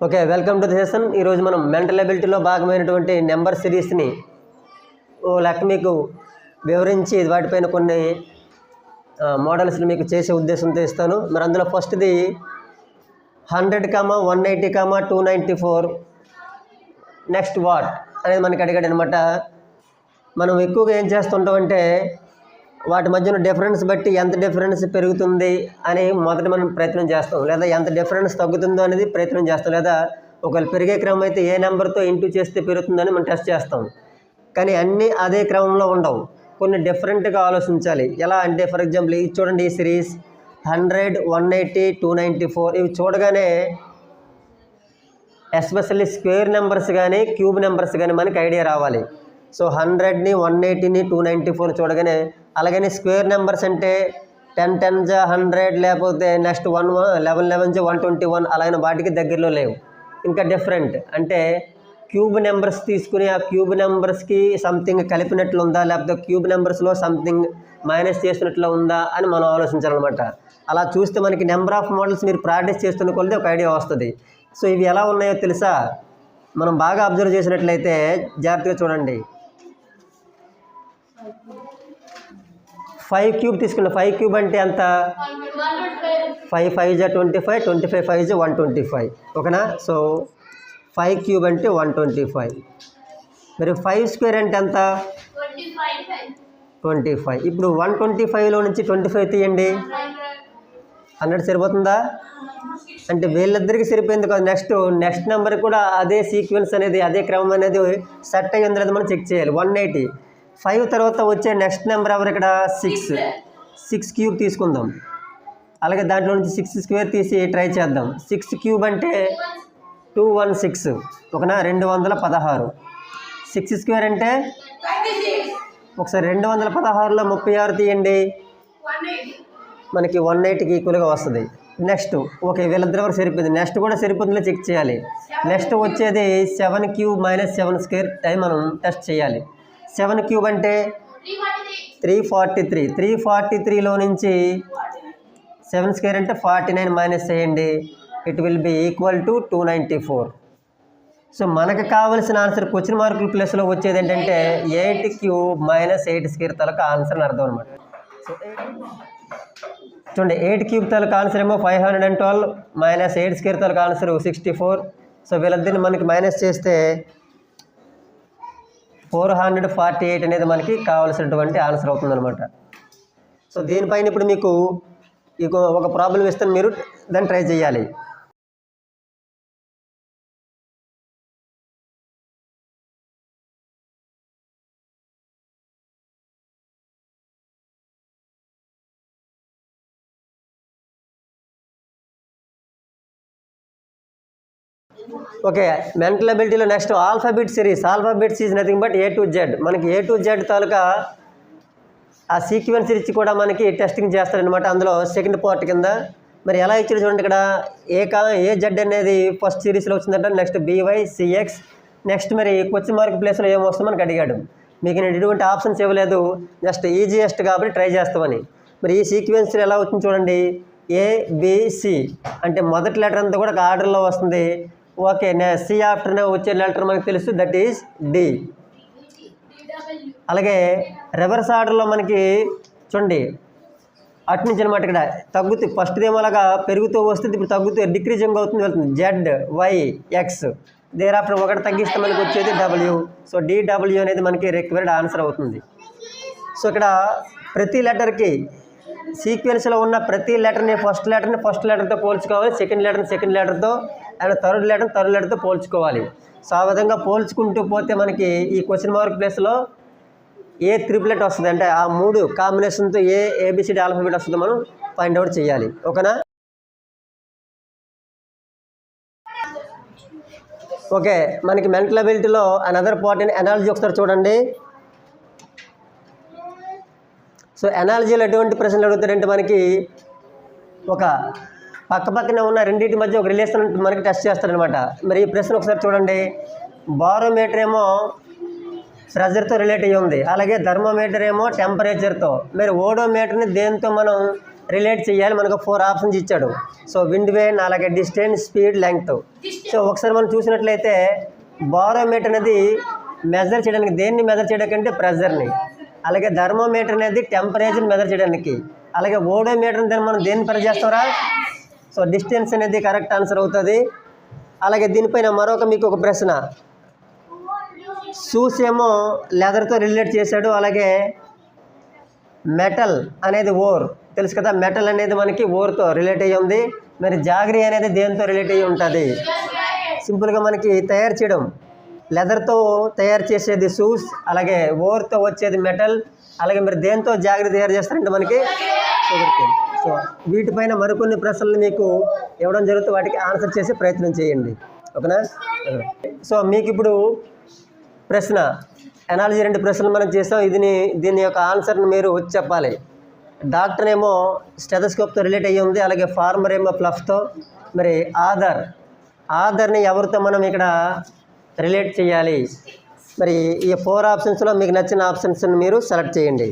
Okay, welcome to the session. ఈరోజు మనం mental ఎబిలిటీలో భాగమైనటువంటి number సిరీస్ని ఓ లెక్క మీకు వివరించి వాటిపైన కొన్ని మోడల్స్ని మీకు చేసే ఉద్దేశంతో ఇస్తాను. మరి అందులో ఫస్ట్ది 100, 180, 294 నెక్స్ట్ వాట్ అనేది మనకి అడిగాడు అనమాట. మనం ఎక్కువగా ఏం చేస్తుంటామంటే వాటి మధ్యన డిఫరెన్స్ బట్టి ఎంత డిఫరెన్స్ పెరుగుతుంది అని మొదట మనం ప్రయత్నం చేస్తాం, లేదా ఎంత డిఫరెన్స్ తగ్గుతుందో అనేది ప్రయత్నం చేస్తాం, లేదా ఒకవేళ పెరిగే క్రమం అయితే ఏ నెంబర్తో ఇంటూ చేస్తే పెరుగుతుందని మనం టెస్ట్ చేస్తాం. కానీ అన్నీ అదే క్రమంలో ఉండవు, కొన్ని డిఫరెంట్గా ఆలోచించాలి. ఎలా అంటే ఫర్ ఎగ్జాంపుల్ ఇది చూడండి, ఈ సిరీస్ 100, 180, 294 ఇవి చూడగానే ఎస్పెషల్లీ స్క్వేర్ నెంబర్స్ కానీ క్యూబ్ నెంబర్స్ కానీ మనకి ఐడియా రావాలి. సో 100ని 180ని 294 చూడగానే, అలాగని స్క్వేర్ నెంబర్స్ అంటే 10 10s 100, లేకపోతే నెక్స్ట్ 11 11s 121 అలాగే వాటికి దగ్గరలో లేవు. ఇంకా డిఫరెంట్ అంటే క్యూబ్ నెంబర్స్ తీసుకుని ఆ క్యూబ్ నెంబర్స్కి సంథింగ్ కలిపినట్లు ఉందా, లేకపోతే క్యూబ్ నెంబర్స్లో సంథింగ్ మైనస్ చేసినట్లు ఉందా అని మనం ఆలోచించాలన్నమాట. అలా చూస్తే మనకి నెంబర్ ఆఫ్ మోడల్స్ మీరు ప్రాక్టీస్ చేస్తున్న కొద్ది ఒక ఐడియా వస్తుంది. సో ఇవి ఎలా ఉన్నాయో తెలుసా, మనం బాగా అబ్జర్వ్ చేసినట్లయితే జాగ్రత్తగా చూడండి. 5 క్యూబ్ తీసుకున్న 5 క్యూబ్ అంటే ఎంత? 5 5s 25, 25 5s 125. ఓకేనా? సో 5 క్యూబ్ అంటే 125. మరి 5 స్క్వేర్ అంటే ఎంత? 25. ఇప్పుడు 125లో నుంచి 25 తీయండి, 100 సరిపోతుందా? అంటే వీళ్ళిద్దరికి సరిపోయింది కదా. నెక్స్ట్ నెంబర్ కూడా అదే సీక్వెన్స్ అనేది, అదే క్రమం అనేది సెట్ అయ్యి ఉందో మనం చెక్ చేయాలి. 180 5 తర్వాత వచ్చే నెక్స్ట్ నెంబర్ ఎవరు ఇక్కడ? 6 క్యూబ్ తీసుకుందాం. అలాగే దాంట్లో నుంచి 6 స్క్వేర్ తీసి ట్రై చేద్దాం. 6 క్యూబ్ అంటే 216. ఓకేనా? 216. 6 స్క్వేర్ అంటే ఒకసారి 216లో 36 తీయండి, మనకి 180కి ఈక్వల్గా వస్తుంది. నెక్స్ట్ ఓకే, వీళ్ళిద్దరి వరకు సరిపోయింది. నెక్స్ట్ కూడా సరిపోతుందో చెక్ చేయాలి. నెక్స్ట్ వచ్చేది 7 క్యూబ్ మైనస్ 7 స్క్వేర్ టైం మనం టెస్ట్ చేయాలి. 7 క్యూబ్ అంటే 343. 343లో నుంచి 7 స్క్వేర్ అంటే 49 మైనస్ చేయండి, it will be equal to 294. So మనకు కావాల్సిన ఆన్సర్ క్వశ్చన్ మార్కుల ప్లేస్లో వచ్చేది ఏంటంటే 8 క్యూబ్ మైనస్ 8 స్క్వేర్ తలకు ఆన్సర్ అని అర్థం అనమాట. సో చూడండి, 8 క్యూబ్ తలకు ఆన్సర్ ఏమో 512 మైనస్ 8 స్క్వేర్ తలకు ఆన్సర్ 64. సో వీళ్ళిద్దరిని మనకి మైనస్ చేస్తే 448 అనేది మనకి కావాల్సినటువంటి ఆన్సర్ అవుతుందన్నమాట. సో దీనిపైన ఇప్పుడు మీకు ఒక ప్రాబ్లం ఇస్తాను, మీరు దాన్ని ట్రై చేయాలి. ఓకే, మెంటల్ ఎబిలిటీలో next alphabet series. Alphabets is nothing but A to Z. మనకి A to Z తాలూకా ఆ సీక్వెన్స్ ఇచ్చి కూడా మనకి టెస్టింగ్ చేస్తారనమాట. అందులో సెకండ్ పార్ట్ కింద మరి ఎలా ఇచ్చారు చూడండి. ఇక్కడ AZ అనేది ఫస్ట్ సిరీస్లో వచ్చిందంట. Next BY CX. నెక్స్ట్ మరి క్వశ్చన్ మార్క్ ప్లేస్లో ఏమొస్తుందో మనకు అడిగాడు. మీకు నేను ఎటువంటి ఆప్షన్స్ ఇవ్వలేదు, జస్ట్ ఈజియెస్ట్ కాబట్టి ట్రై చేస్తామని. మరి ఈ సీక్వెన్స్ ఎలా వచ్చింది చూడండి, ABC అంటే మొదటి లెటర్ అంతా కూడా ఒక ఆర్డర్లో వస్తుంది. ఓకే, C ఆఫ్టర్నే వచ్చే లెటర్ మనకు తెలుసు, దట్ ఈజ్ D. అలాగే రివర్స్ ఆర్డర్లో మనకి చూడండి అటు నుంచి అనమాట. ఇక్కడ తగ్గుతూ ఫస్ట్ ఏమో అలాగా పెరుగుతూ వస్తుంది, ఇప్పుడు తగ్గుతూ డిక్రీజింగ్ అవుతుంది, వెళ్తుంది ZYX. దేర్ ఆఫ్టర్ ఒకటి తగ్గిస్తే మనకి వచ్చేది W. సో DW అనేది మనకి రిక్వైర్డ్ ఆన్సర్ అవుతుంది. సో ఇక్కడ ప్రతి లెటర్కి సీక్వెన్స్లో ఉన్న ప్రతి లెటర్ని ఫస్ట్ లెటర్తో పోల్చుకోవాలి, సెకండ్ లెటర్తో, అండ్ థర్డ్ లెటర్తో పోల్చుకోవాలి. సో ఆ విధంగా పోల్చుకుంటూ పోతే మనకి ఈ క్వశ్చన్ మార్క్ ప్లేస్లో ఏ త్రిప్లెట్ వస్తుంది అంటే ఆ 3 కాంబినేషన్తో ABCD ఆల్ఫాబెట్ వస్తుందో మనం ఫైండ్ అవుట్ చేయాలి. ఓకేనా? ఓకే, మనకి మెంటల్ ఎబిలిటీలో అనదర్ పార్ట్ ఇన్ ఎనాలజీ ఒకసారి చూడండి. సో ఎనాలజీలో ఎటువంటి ప్రశ్నలు అడుగుతారంటే మనకి ఒక పక్కనే ఉన్న రెండింటి మధ్య ఒక రిలేషన్ మనకి టెస్ట్ చేస్తారనమాట. మరి ఈ ప్రశ్న ఒకసారి చూడండి. బారోమీటర్ ఏమో ప్రెజర్తో రిలేట్ అయ్యి ఉంది, అలాగే థర్మోమీటర్ ఏమో టెంపరేచర్తో. మరి ఓడోమీటర్ని దేంతో మనం రిలేట్ చేయాలి. మనకు 4 ఆప్షన్స్ ఇచ్చాడు. సో విండ్ వేన్, అలాగే డిస్టెన్స్, స్పీడ్, లెంగ్త్. సో ఒకసారి మనం చూసినట్లయితే బారోమీటర్ అనేది మెజర్ చేయడానికి, దేన్ని మెజర్ చేయడానికి? ప్రెజర్ని. అలాగే థర్మోమీటర్ అనేది టెంపరేచర్ మెజర్ చేయడానికి. అలాగే ఓడోమీటర్ దాన్ని మనం దేన్ని మెజర్ చేస్తారా? సో డిస్టెన్స్ అనేది కరెక్ట్ ఆన్సర్ అవుతుంది. అలాగే దీనిపైన మరొక మీకు ఒక ప్రశ్న, షూస్ ఏమో లెదర్తో రిలేట్ చేశాడు. అలాగే మెటల్ అనేది ఓర్, తెలుసు కదా, మెటల్ అనేది మనకి ఓర్తో రిలేట్ అయ్యి ఉంది. మరి జాగ్రీ అనేది దేనితో రిలేట్ అయ్యి ఉంటుంది? సింపుల్గా మనకి తయారు చేయడం, లెదర్తో తయారు చేసేది షూస్, అలాగే ఓర్తో వచ్చేది మెటల్, అలాగే మరి దేంతో జాగ్రీ తయారు చేస్తారంటే మనకి షుగర్ కేన్. సో వీటిపైన మరికొన్ని ప్రశ్నలు మీకు ఇవ్వడం జరుగుతుంది, వాటికి ఆన్సర్ చేసే ప్రయత్నం చేయండి. ఓకేనా? సో మీకు ఇప్పుడు ప్రశ్న ఎనాలజీ 2 ప్రశ్నలు మనం చేస్తాం. దీని యొక్క ఆన్సర్ని మీరు చెప్పాలి. డాక్టర్ ఏమో స్టెథోస్కోప్తో రిలేట్ అయ్యి ఉంది. అలాగే ఫార్మర్ ఏమో ఫ్లఫ్తో. మరి ఆధర్ని ఎవరితో మనం ఇక్కడ రిలేట్ చేయాలి? మరి ఈ 4 ఆప్షన్స్లో మీకు నచ్చిన ఆప్షన్స్ని మీరు సెలెక్ట్ చేయండి.